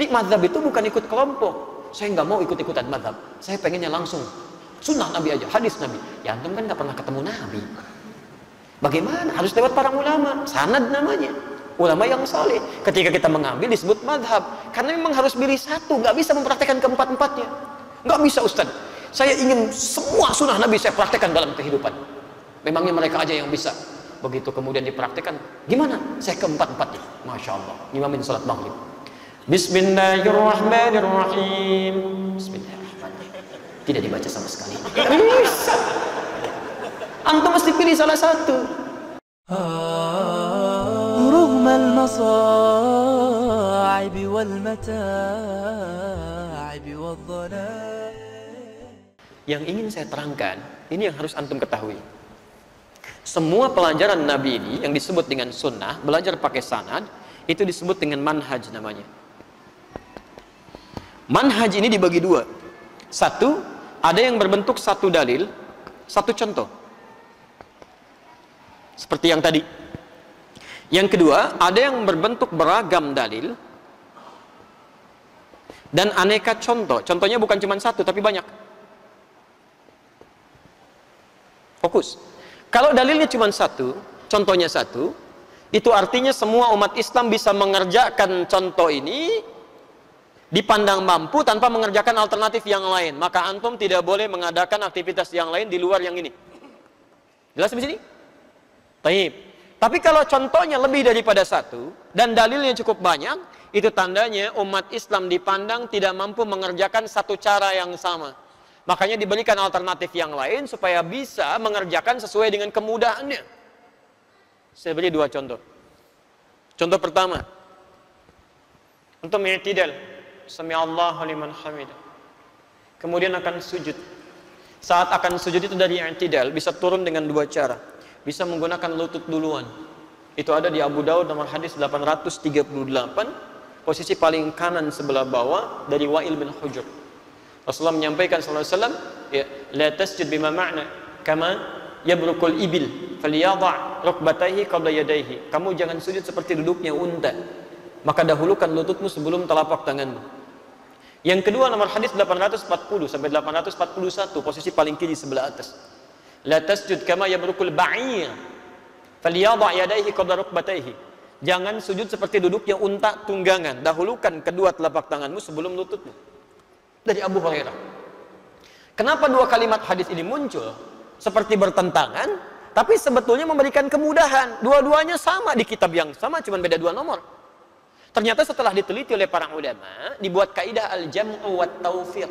Ini mazhab itu bukan ikut kelompok. Saya nggak mau ikut-ikutan mazhab. Saya pengennya langsung sunnah Nabi aja, hadis Nabi. Ya antum kan nggak pernah ketemu Nabi. Bagaimana? Harus lewat para ulama. Sanad namanya. Ulama yang saleh. Ketika kita mengambil disebut mazhab. Karena memang harus pilih satu. Nggak bisa mempraktekkan keempat-empatnya. Nggak bisa Ustaz. Saya ingin semua sunnah Nabi saya praktekkan dalam kehidupan. Memangnya mereka aja yang bisa. Begitu kemudian dipraktekkan, gimana? Saya keempat-empatnya. Masya Allah. Imamin salat maghrib. Bismillahirrahmanirrahim. Bismillahirrahmanirrahim. Tidak dibaca sama sekali. Bisa. Antum mesti pilih salah satu. رغم المصاعب والمتاعب والضنائب. Yang ingin saya terangkan, ini yang harus antum ketahui. Semua pelajaran Nabi ini yang disebut dengan sunnah, belajar pakai sanad, itu disebut dengan manhaj namanya. Manhaj ini dibagi dua. Satu, ada yang berbentuk satu dalil, satu contoh. Seperti yang tadi. Yang kedua, ada yang berbentuk beragam dalil dan aneka contoh. Contohnya bukan cuma satu, tapi banyak. Fokus. Kalau dalilnya cuma satu, contohnya satu, itu artinya semua umat Islam bisa mengerjakan contoh ini dipandang mampu tanpa mengerjakan alternatif yang lain. Maka antum tidak boleh mengadakan aktivitas yang lain di luar yang ini. Jelas di sini? Baik. Tapi kalau contohnya lebih daripada satu dan dalilnya cukup banyak, itu tandanya umat Islam dipandang tidak mampu mengerjakan satu cara yang sama. Makanya diberikan alternatif yang lain supaya bisa mengerjakan sesuai dengan kemudahannya. Saya beri dua contoh. Contoh pertama, untuk i'tidal, sami Allahu liman hamidah. Kemudian akan sujud. Saat akan sujud itu dari i'tidal bisa turun dengan dua cara. Bisa menggunakan lutut duluan. Itu ada di Abu Daud nomor hadis 838, posisi paling kanan sebelah bawah dari Wa'il bin Hujr. Rasulullah menyampaikan sallallahu alaihi wasallam, ya, la tasjud bima ma'na kama yabrukul ibil falyadha' rukbatayhi qabla yadayhi. Kamu jangan sujud seperti duduknya unta. Maka dahulukan lututmu sebelum telapak tanganmu. Yang kedua nomor hadis 840 sampai 841, posisi paling kiri sebelah atas. La tasjud kama yabrukul ba'ir falyadha' yadayhi qabla rukbatayhi. Jangan sujud seperti duduknya unta tunggangan. Dahulukan kedua telapak tanganmu sebelum lututmu. Dari Abu Hurairah. Kenapa dua kalimat hadis ini muncul seperti bertentangan, tapi sebetulnya memberikan kemudahan. Dua-duanya sama di kitab yang sama, cuma beda dua nomor. Ternyata setelah diteliti oleh para ulama, dibuat kaidah al-jam'u wat taufiq,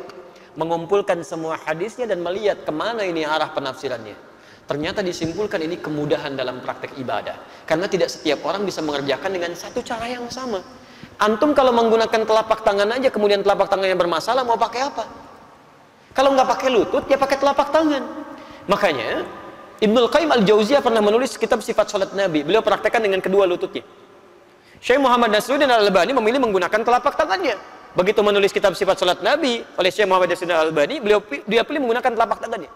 mengumpulkan semua hadisnya dan melihat kemana ini arah penafsirannya. Ternyata disimpulkan ini kemudahan dalam praktek ibadah, karena tidak setiap orang bisa mengerjakan dengan satu cara yang sama. Antum kalau menggunakan telapak tangan aja kemudian telapak tangannya bermasalah, mau pakai apa? Kalau nggak pakai lutut, ya pakai telapak tangan. Makanya Ibnul Qayyim Al-Jauziyah pernah menulis kitab sifat salat Nabi. Beliau praktekkan dengan kedua lututnya. Syekh Muhammad Nasruddin Al-Albani memilih menggunakan telapak tangannya. Begitu menulis kitab sifat salat Nabi oleh Syekh Muhammad Nasruddin Al-Albani, dia pilih menggunakan telapak tangannya.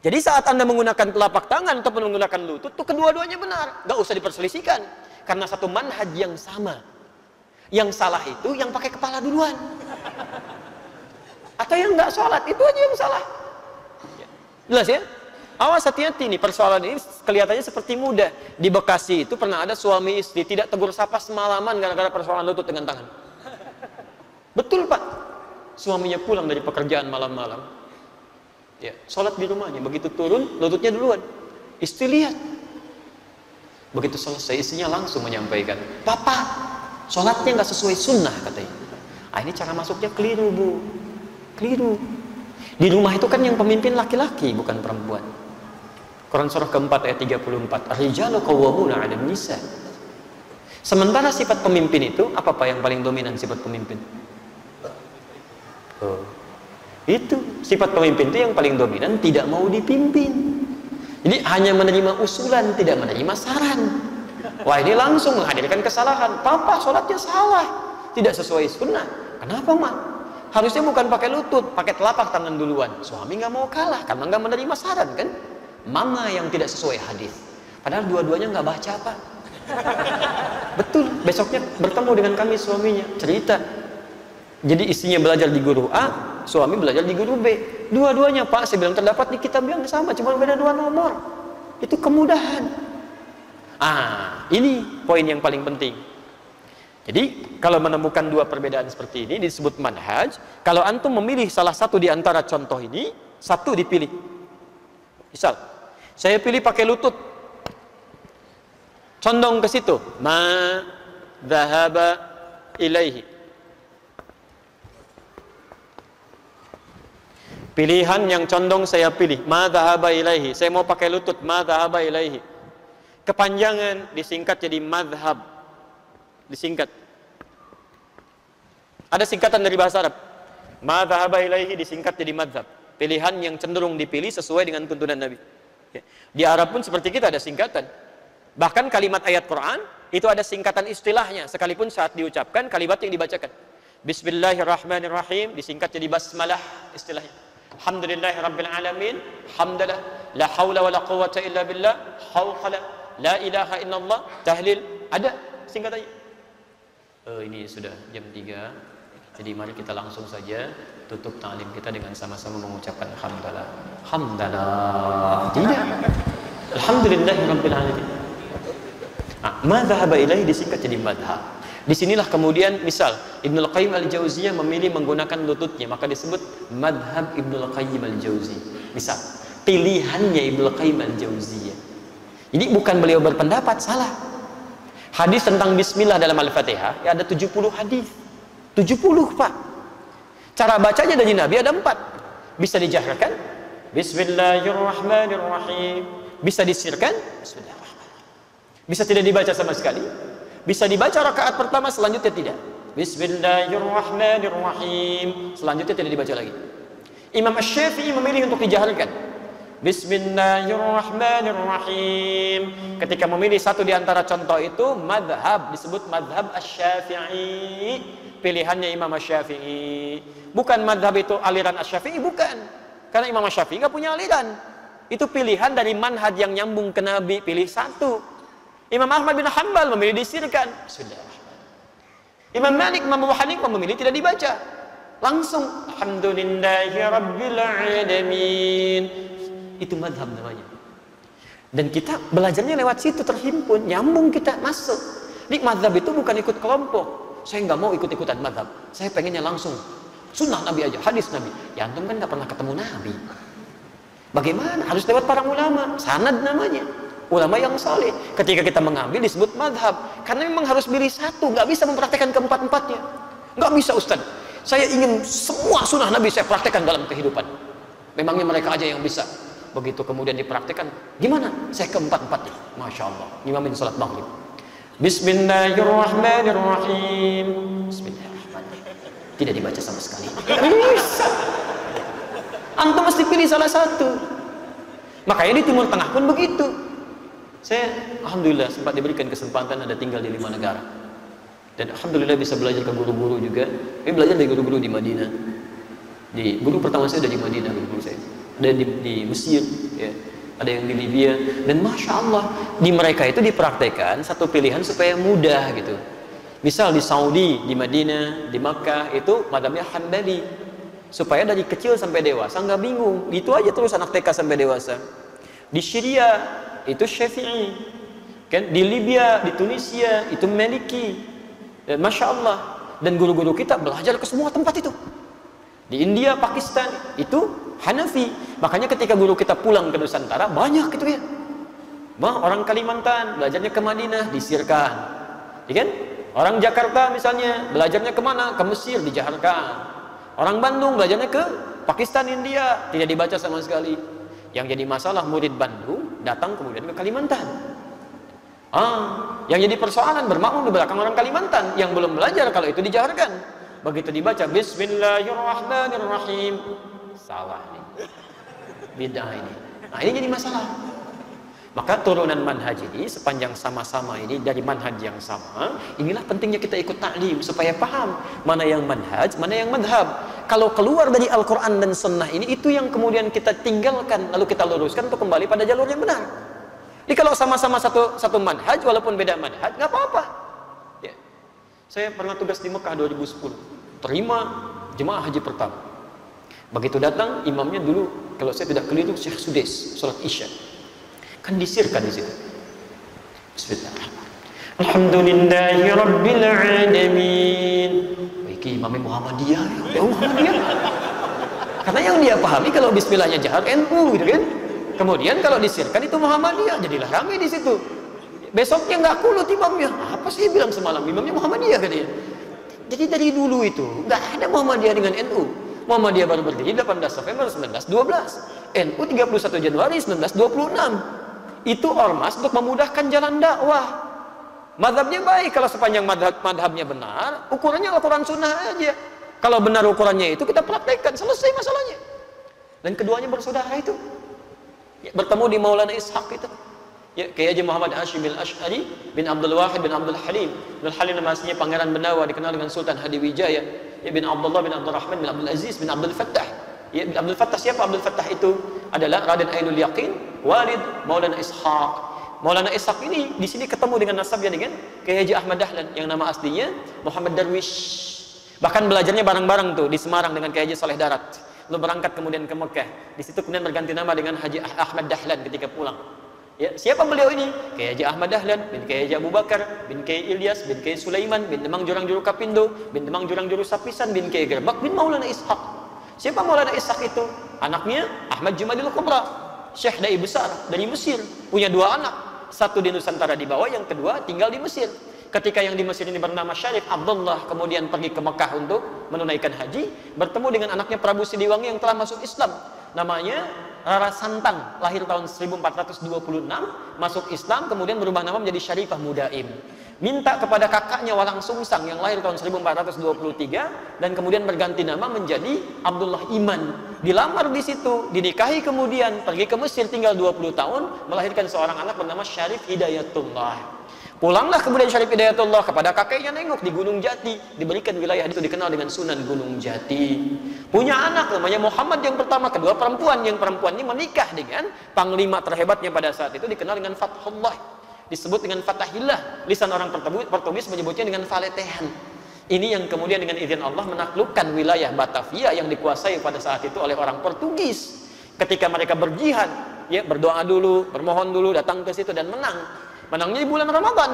Jadi saat Anda menggunakan telapak tangan ataupun menggunakan lutut, itu kedua-duanya benar. Nggak usah diperselisihkan. Karena satu manhaj yang sama. Yang salah itu yang pakai kepala duluan. Atau yang nggak sholat, itu aja yang salah. Jelas ya? Awas, hati-hati nih, persoalan ini kelihatannya seperti mudah. Di Bekasi itu pernah ada suami istri tidak tegur sapa semalaman gara-gara persoalan lutut dengan tangan. Betul Pak. Suaminya pulang dari pekerjaan malam-malam. Ya, sholat di rumahnya. Begitu turun, lututnya duluan. Istri lihat. Begitu selesai, istrinya langsung menyampaikan, Papa, sholatnya nggak sesuai sunnah katanya. Ah, ini cara masuknya keliru Bu. Keliru. Di rumah itu kan yang pemimpin laki-laki, bukan perempuan. Quran surah keempat ayat 34. Ar-rijalu qawwamuna 'alan nisa. Sementara sifat pemimpin itu apa Pak yang paling dominan sifat pemimpin? Oh. Itu sifat pemimpin itu yang paling dominan, tidak mau dipimpin. Jadi hanya menerima usulan, tidak menerima saran. Wah, ini langsung menghadirkan kesalahan. Papa sholatnya salah, tidak sesuai sunnah. Kenapa Mak? Harusnya bukan pakai lutut, pakai telapak tangan duluan. Suami nggak mau kalah karena nggak menerima saran kan? Mama yang tidak sesuai hadis. Padahal dua-duanya nggak baca Pak. Betul. Besoknya bertemu dengan kami suaminya, cerita. Jadi istrinya belajar di guru A, suami belajar di guru B. Dua-duanya, Pak, saya bilang terdapat di kitab yang sama, cuma beda 2 nomor. Itu kemudahan. Ini poin yang paling penting. Jadi, kalau menemukan 2 perbedaan seperti ini disebut manhaj. Kalau antum memilih salah satu di antara contoh ini, satu dipilih. Misal, saya pilih pakai lutut. Condong ke situ. Ma dhahaba ilaihi. Pilihan yang condong saya pilih, ma dhahaba ilaihi. Saya mau pakai lutut, ma dhahaba ilaihi. Kepanjangan disingkat jadi madhab. Disingkat. Ada singkatan dari bahasa Arab. Ma dhahaba ilaihi disingkat jadi madhab. Pilihan yang cenderung dipilih sesuai dengan tuntunan Nabi. Di Arab pun seperti kita ada singkatan. Bahkan kalimat ayat Quran itu ada singkatan istilahnya, sekalipun saat diucapkan kalimat yang dibacakan. Bismillahirrahmanirrahim disingkat jadi basmalah istilahnya. Alhamdulillahirabbil alamin, hamdalah, la haula wala quwwata illa billah, hauqala, la ilaha illallah, tahlil, ada singkatannya. Ini sudah jam 3. Jadi mari kita langsung saja tutup ta'lim kita dengan sama-sama mengucapkan hamdalah. Hamdalah. Tidak. Alhamdulillahirabbil alamin. Ma dhahaba ilaihi disingkat jadi madhab. Disinilah kemudian misal Ibnul Qayyim al-Jauziyah memilih menggunakan lututnya, maka disebut madhab Ibnul Qayyim al-Jauziyah. Misal pilihannya Ibnul Qayyim al-Jauziyah. Jadi bukan beliau berpendapat, salah. Hadis tentang bismillah dalam Al-Fatihah ya ada 70 hadis. 70, Pak. Cara bacanya dari Nabi ada 4. Bisa dijaharkan Bismillahirrahmanirrahim. Bisa disirkan Bismillahirrahmanirrahim. Bisa tidak dibaca sama sekali. Bisa dibaca rakaat pertama, selanjutnya tidak. Bismillahirrahmanirrahim. Selanjutnya tidak dibaca lagi. Imam Asy-Syafi'i memilih untuk dijaharkan. Bismillahirrahmanirrahim. Ketika memilih satu di antara contoh itu, madhab disebut madhab Asy-Syafi'i. Pilihannya Imam Asy-Syafi'i. Bukan madhab itu aliran Asy-Syafi'i, bukan. Karena Imam Asy-Syafi'i nggak punya aliran. Itu pilihan dari manhaj yang nyambung ke Nabi. Pilih satu. Imam Ahmad bin Hanbal memilih disirkan. Imam Malik, Imam Abu Hanifah memilih tidak dibaca. Langsung Alhamdulillahirabbil alamin. Itu madhab namanya. Dan kita belajarnya lewat situ, terhimpun, nyambung, kita masuk. Di madhab itu bukan ikut kelompok. Saya nggak mau ikut-ikutan madhab. Saya pengennya langsung sunnah Nabi aja, hadis Nabi. Ya antum kan nggak pernah ketemu Nabi. Bagaimana? Harus lewat para ulama. Sanad namanya. Ulama yang saleh. Ketika kita mengambil disebut madhab, karena memang harus pilih satu, nggak bisa mempraktekkan keempat-empatnya. Nggak bisa, Ustaz. Saya ingin semua sunnah Nabi saya praktekkan dalam kehidupan. Memangnya mereka aja yang bisa. Begitu kemudian dipraktekkan, gimana? Saya keempat-empatnya. Masya Allah. Imamin salat maghrib. Bismillahirrahmanirrahim. Bismillahirrahmanirrahim. Tidak dibaca sama sekali. Bisa. Antum mesti pilih salah satu. Makanya di Timur Tengah pun begitu. Saya alhamdulillah sempat diberikan kesempatan ada tinggal di 5 negara. Dan alhamdulillah bisa belajar ke guru-guru juga. Saya belajar dari guru-guru di Madinah. Di guru pertama saya ada di Madinah, guru saya. Ada di Mesir, ya. Ada yang di Libya. Dan masya Allah di mereka itu dipraktekkan satu pilihan supaya mudah gitu. Misal di Saudi, di Madinah, di Makkah itu madhabnya Hambali. Supaya dari kecil sampai dewasa nggak bingung. Itu aja terus anak TK sampai dewasa. Di Syria itu Syafi'i, kan? Di Libya, di Tunisia itu Maliki. Masya Allah. Dan guru-guru kita belajar ke semua tempat itu. Di India, Pakistan itu Hanafi. Makanya ketika guru kita pulang ke Nusantara banyak gitu ya. Orang Kalimantan belajarnya ke Madinah, disirkan, ya kan? Orang Jakarta misalnya belajarnya kemana? Ke Mesir, dijaharkan. Orang Bandung belajarnya ke Pakistan, India, tidak dibaca sama sekali. Yang jadi masalah murid Bandung datang kemudian ke Kalimantan. Yang jadi persoalan bermakmum di belakang orang Kalimantan yang belum belajar kalau itu dijaharkan. Begitu dibaca Bismillahirrahmanirrahim, salah nih, bid'ah ini. Nah ini jadi masalah. Maka turunan manhaj ini sepanjang sama-sama ini dari manhaj yang sama, inilah pentingnya kita ikut ta'lim supaya paham mana yang manhaj, mana yang madhab. Kalau keluar dari Al-Quran dan Sunnah ini, itu yang kemudian kita tinggalkan lalu kita luruskan untuk kembali pada jalur yang benar. Jadi kalau sama-sama satu manhaj walaupun beda manhaj nggak apa-apa. Ya. Saya pernah tugas di Mekah 2010. terima jemaah haji pertama. Begitu datang imamnya dulu, kalau saya tidak keliru Syekh Sudais, salat Isya. Kan disirkan di situ. Bismillahirrahmanirrahim. Alhamdulillahi rabbil alamin. Iki imamnya Muhammadiyah, ya Muhammadiyah. Karena yang dia pahami kalau bismillahnya jahar NU gitu kan. Kemudian kalau disirkan itu Muhammadiyah, jadilah ramai di situ. Besoknya nggak kulut imamnya. Apa sih bilang semalam imamnya Muhammadiyah katanya. Jadi dari dulu itu nggak ada Muhammadiyah dengan NU. Muhammadiyah baru berdiri 18 November 1912. NU 31 Januari 1926. Itu ormas untuk memudahkan jalan dakwah. Madhabnya baik kalau sepanjang madhabnya benar, ukurannya Al-Quran Sunnah aja. Kalau benar ukurannya itu kita praktekkan, selesai masalahnya. Dan keduanya bersaudara itu. Ya, bertemu di Maulana Ishaq itu. Ya, Kiai Haji Muhammad Hashim bin Ash'ari bin Abdul Wahid bin Abdul Halim. Abdul Halim nama aslinya Pangeran Benawa, dikenal dengan Sultan Hadiwijaya. Ya, bin Abdullah bin Abdul Rahman bin Abdul Aziz bin Abdul Fattah. Ya, bin Abdul Fattah siapa Abdul Fattah itu? Adalah Raden Ainul Yaqin, walid Maulana Ishaq. Maulana Ishaq ini di sini ketemu dengan nasabnya dengan Kiai Haji Ahmad Dahlan yang nama aslinya Muhammad Darwish. Bahkan belajarnya bareng-bareng tuh di Semarang dengan Kiai Haji Saleh Darat. Lalu berangkat kemudian ke Mekah. Di situ kemudian berganti nama dengan Haji Ahmad Dahlan ketika pulang. Ya, siapa beliau ini? Kiai Haji Ahmad Dahlan bin Kiai Haji Abu Bakar bin Kiai Ilyas bin Kiai Sulaiman bin Demang Jurang Juru Kapindo bin Demang Jurang Juru Sapisan bin Kiai Gerbak bin Maulana Ishaq. Siapa Maulana Ishaq itu? Anaknya Ahmad Jumadil Kubra, Syekh Dai besar dari Mesir, punya dua anak. Satu di Nusantara di bawah, yang kedua tinggal di Mesir. Ketika yang di Mesir ini bernama Syarif Abdullah kemudian pergi ke Mekah untuk menunaikan haji, bertemu dengan anaknya Prabu Siliwangi yang telah masuk Islam. Namanya Rara Santang, lahir tahun 1426, masuk Islam, kemudian berubah nama menjadi Syarifah Mudaim. Minta kepada kakaknya Walang Sungsang yang lahir tahun 1423 dan kemudian berganti nama menjadi Abdullah Iman. Dilamar di situ, dinikahi, kemudian pergi ke Mesir tinggal 20 tahun, melahirkan seorang anak bernama Syarif Hidayatullah. Pulanglah kemudian Syarif Hidayatullah kepada kakeknya nengok di Gunung Jati, diberikan wilayah itu dikenal dengan Sunan Gunung Jati. Punya anak namanya Muhammad yang pertama, kedua perempuan. Yang perempuan ini menikah dengan panglima terhebatnya pada saat itu dikenal dengan Fathullah. Disebut dengan Fatahillah. Lisan orang Portugis menyebutnya dengan Faletehan. Ini yang kemudian dengan izin Allah menaklukkan wilayah Batavia yang dikuasai pada saat itu oleh orang Portugis. Ketika mereka berjihad, ya berdoa dulu, bermohon dulu, datang ke situ dan menang. Menangnya di bulan Ramadan.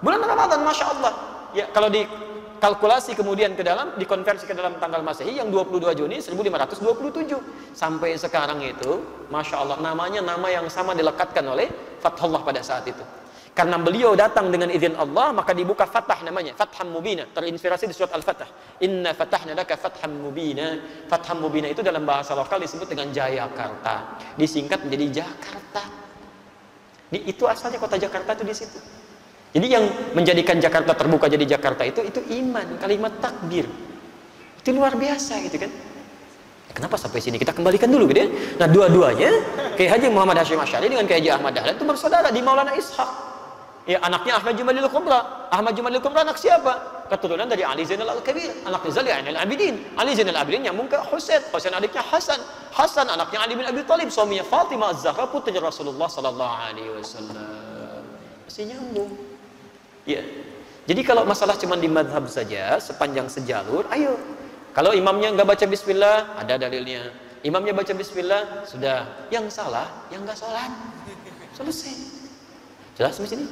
Bulan Ramadan, Masya Allah. Ya, kalau dikalkulasi kemudian ke dalam, dikonversi ke dalam tanggal Masehi yang 22 Juni 1527. Sampai sekarang itu, Masya Allah, namanya nama yang sama dilekatkan oleh Fathullah pada saat itu. Karena beliau datang dengan izin Allah, maka dibuka Fatah namanya, Fatham Mubina, terinspirasi di surat Al-Fatah. Inna fatahna laka Fatham Mubina. Fatham Mubina itu dalam bahasa lokal disebut dengan Jayakarta. Disingkat menjadi Jakarta. Itu asalnya kota Jakarta itu di situ. Jadi yang menjadikan Jakarta terbuka jadi Jakarta itu iman, kalimat takbir. Itu luar biasa gitu kan. Kenapa sampai sini? Kita kembalikan dulu gitu ya. Nah, dua-duanya Kiai Haji Muhammad Hashim Asy'ari dengan Kiai Haji Ahmad Dahlan itu bersaudara di Maulana Ishaq. Ya, anaknya Ahmad Jumadil Kubra. Ahmad Jumadil Kubra anak siapa? Keturunan dari Ali Zainal Al-Kabir, anaknya Zainal Abidin. Ali Zainal Abidin nyambung ke Husain. Husain adiknya Hasan. Hasan anaknya Ali bin Abi Thalib, suaminya Fatimah Az-Zahra putri Rasulullah sallallahu alaihi wasallam. Masih nyambung. Ya. Jadi kalau masalah cuma di madhab saja, sepanjang sejalur, ayo. Kalau imamnya nggak baca bismillah, ada dalilnya. Imamnya baca bismillah, sudah. Yang salah, yang nggak sholat. Selesai. Jelas di sini?